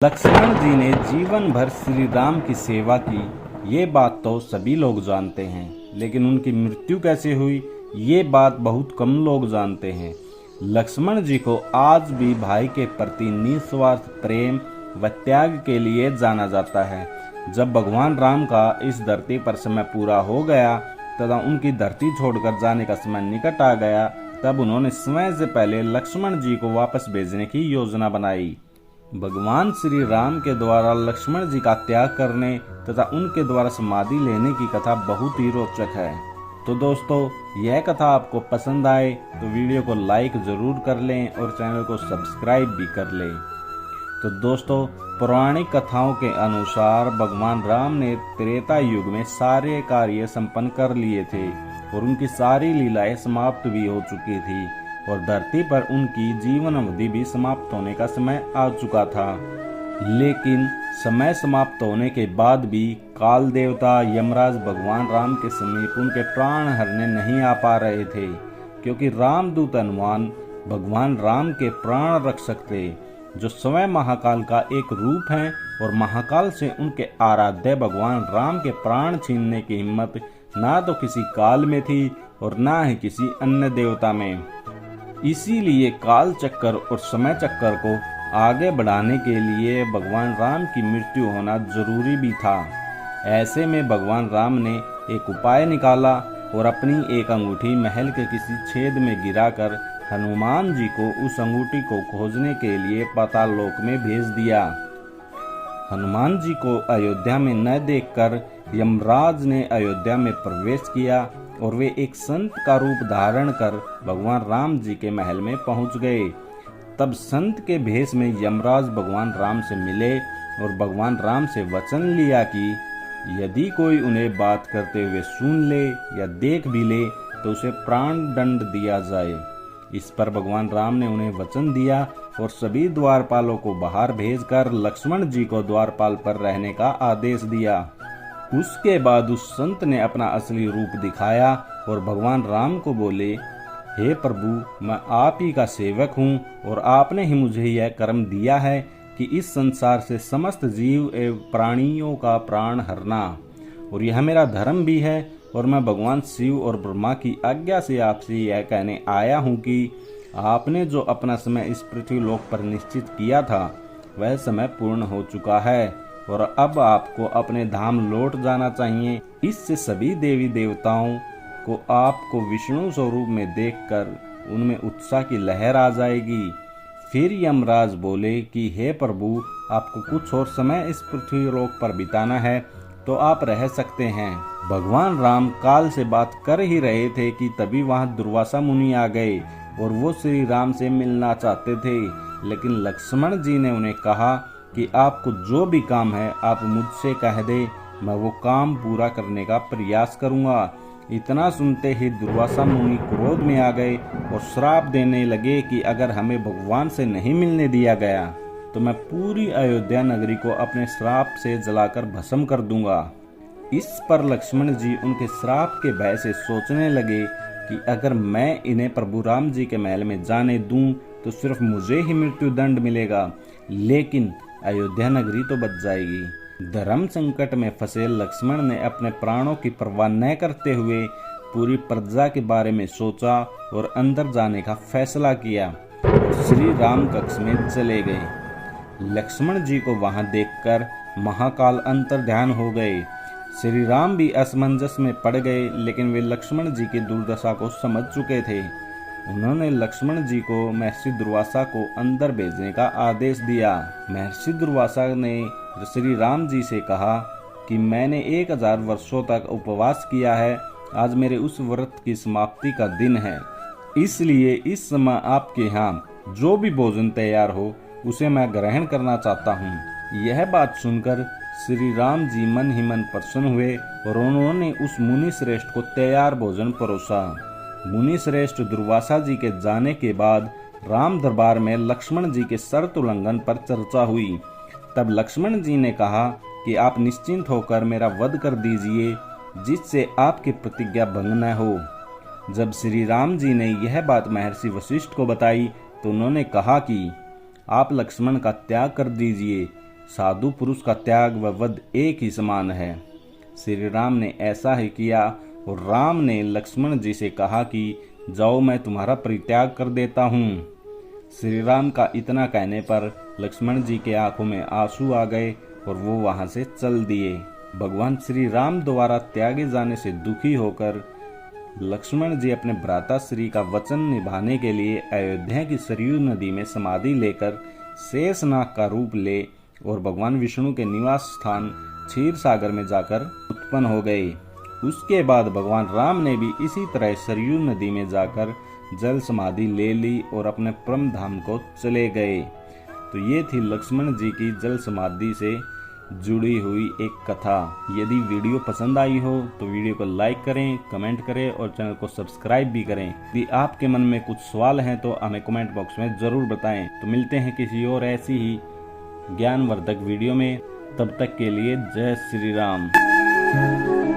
लक्ष्मण जी ने जीवन भर श्री राम की सेवा की, ये बात तो सभी लोग जानते हैं, लेकिन उनकी मृत्यु कैसे हुई ये बात बहुत कम लोग जानते हैं। लक्ष्मण जी को आज भी भाई के प्रति निस्वार्थ प्रेम व त्याग के लिए जाना जाता है। जब भगवान राम का इस धरती पर समय पूरा हो गया तथा उनकी धरती छोड़कर जाने का समय निकट आ गया, तब उन्होंने समय से पहले लक्ष्मण जी को वापस भेजने की योजना बनाई। भगवान श्री राम के द्वारा लक्ष्मण जी का त्याग करने तथा उनके द्वारा समाधि लेने की कथा बहुत ही रोचक है। तो दोस्तों, यह कथा आपको पसंद आए तो वीडियो को लाइक जरूर कर लें और चैनल को सब्सक्राइब भी कर लें। तो दोस्तों, पौराणिक कथाओं के अनुसार भगवान राम ने त्रेता युग में सारे कार्य संपन्न कर लिए थे और उनकी सारी लीलाएं समाप्त भी हो चुकी थी और धरती पर उनकी जीवन अवधि भी समाप्त होने का समय आ चुका था। लेकिन समय समाप्त होने के बाद भी काल देवता यमराज भगवान राम के समीप उनके प्राण हरने नहीं आ पा रहे थे, क्योंकि रामदूत हनुमान भगवान राम के प्राण रक्षक थे, जो स्वयं महाकाल का एक रूप है और महाकाल से उनके आराध्य भगवान राम के प्राण छीनने की हिम्मत ना तो किसी काल में थी और ना ही किसी अन्य देवता में। इसीलिए काल चक्कर और समय चक्कर को आगे बढ़ाने के लिए भगवान राम की मृत्यु होना जरूरी भी था। ऐसे में भगवान राम ने एक उपाय निकाला और अपनी एक अंगूठी महल के किसी छेद में गिराकर हनुमान जी को उस अंगूठी को खोजने के लिए पाताल लोक में भेज दिया। हनुमान जी को अयोध्या में न देखकर यमराज ने अयोध्या में प्रवेश किया और वे एक संत का रूप धारण कर भगवान राम जी के महल में पहुंच गए। तब संत के भेष में यमराज भगवान राम से मिले और भगवान राम से वचन लिया कि यदि कोई उन्हें बात करते हुए सुन ले या देख भी ले तो उसे प्राण दंड दिया जाए। इस पर भगवान राम ने उन्हें वचन दिया और सभी द्वारपालों को बाहर भेजकर लक्ष्मण जी को द्वारपाल पर रहने का आदेश दिया। उसके बाद उस संत ने अपना असली रूप दिखाया और भगवान राम को बोले, हे प्रभु, मैं आप ही का सेवक हूँ और आपने ही मुझे यह कर्म दिया है कि इस संसार से समस्त जीव एवं प्राणियों का प्राण हरना, और यह मेरा धर्म भी है। और मैं भगवान शिव और ब्रह्मा की आज्ञा से आपसे यह कहने आया हूँ कि आपने जो अपना समय इस पृथ्वी लोक पर निश्चित किया था वह समय पूर्ण हो चुका है और अब आपको अपने धाम लौट जाना चाहिए। इससे सभी देवी देवताओं को आपको विष्णु स्वरूप में देखकर उनमें उत्साह की लहर आ जाएगी। फिर यमराज बोले कि हे प्रभु, आपको कुछ और समय इस पृथ्वी लोक पर बिताना है तो आप रह सकते हैं। भगवान राम काल से बात कर ही रहे थे कि तभी वहां दुर्वासा मुनि आ गए और वो श्री राम से मिलना चाहते थे, लेकिन लक्ष्मण जी ने उन्हें कहा कि आपको जो भी काम है आप मुझसे कह दे, मैं वो काम पूरा करने का प्रयास करूंगा। इतना सुनते ही दुर्वासा मुनि क्रोध में आ गए और श्राप देने लगे कि अगर हमें भगवान से नहीं मिलने दिया गया तो मैं पूरी अयोध्या नगरी को अपने श्राप से जलाकर भस्म कर दूंगा। इस पर लक्ष्मण जी उनके श्राप के भय से सोचने लगे कि अगर मैं इन्हें प्रभु राम जी के महल में जाने दूं तो सिर्फ मुझे ही मृत्यु दंड मिलेगा, लेकिन अयोध्या नगरी तो बच जाएगी। धर्म संकट में फंसे लक्ष्मण ने अपने प्राणों की परवाह न करते हुए पूरी प्रजा के बारे में सोचा और अंदर जाने का फैसला किया और श्री राम कक्ष में चले गए। लक्ष्मण जी को वहां देखकर महाकाल अंतर ध्यान हो गए। श्री राम भी असमंजस में पड़ गए, लेकिन वे लक्ष्मण जी की दुर्दशा को समझ चुके थे। उन्होंने लक्ष्मण जी को महर्षि दुर्वासा को अंदर भेजने का आदेश दिया। महर्षि दुर्वासा ने श्री राम जी से कहा कि मैंने 1000 वर्षों तक उपवास किया है, आज मेरे उस व्रत की समाप्ति का दिन है, इसलिए इस समय आपके यहाँ जो भी भोजन तैयार हो उसे मैं ग्रहण करना चाहता हूँ। यह बात सुनकर श्री राम जी मन ही मन प्रसन्न हुए और उन्होंने उस मुनि श्रेष्ठ को तैयार भोजन परोसा। मुनि श्रेष्ठ दुर्वासा जी के जाने के बाद राम दरबार में लक्ष्मण जी के शर्त उल्लंघन पर चर्चा हुई। तब लक्ष्मण जी ने कहा कि आप निश्चिंत होकर मेरा वध कर दीजिए, जिससे आपकी प्रतिज्ञा भंग न हो। जब श्री राम जी ने यह बात महर्षि वशिष्ठ को बताई तो उन्होंने कहा कि आप लक्ष्मण का त्याग कर दीजिए, साधु पुरुष का त्याग व वध एक ही समान है। श्री राम ने ऐसा ही किया और राम ने लक्ष्मण जी से कहा कि जाओ, मैं तुम्हारा परित्याग कर देता हूँ। श्री राम का इतना कहने पर लक्ष्मण जी के आंखों में आंसू आ गए और वो वहां से चल दिए। भगवान श्री राम द्वारा त्यागे जाने से दुखी होकर लक्ष्मण जी अपने भ्राता श्री का वचन निभाने के लिए अयोध्या की सरयू नदी में समाधि लेकर शेषनाग का रूप ले और भगवान विष्णु के निवास स्थान क्षीर सागर में जाकर उत्पन्न हो गए। उसके बाद भगवान राम ने भी इसी तरह सरयू नदी में जाकर जल समाधि ले ली और अपने परम धाम को चले गए। तो ये थी लक्ष्मण जी की जल समाधि से जुड़ी हुई एक कथा। यदि वीडियो पसंद आई हो तो वीडियो को लाइक करें, कमेंट करें और चैनल को सब्सक्राइब भी करें। यदि आपके मन में कुछ सवाल हैं तो हमें कमेंट बॉक्स में जरूर बताएं। तो मिलते हैं किसी और ऐसी ही ज्ञानवर्धक वीडियो में। तब तक के लिए जय श्री राम।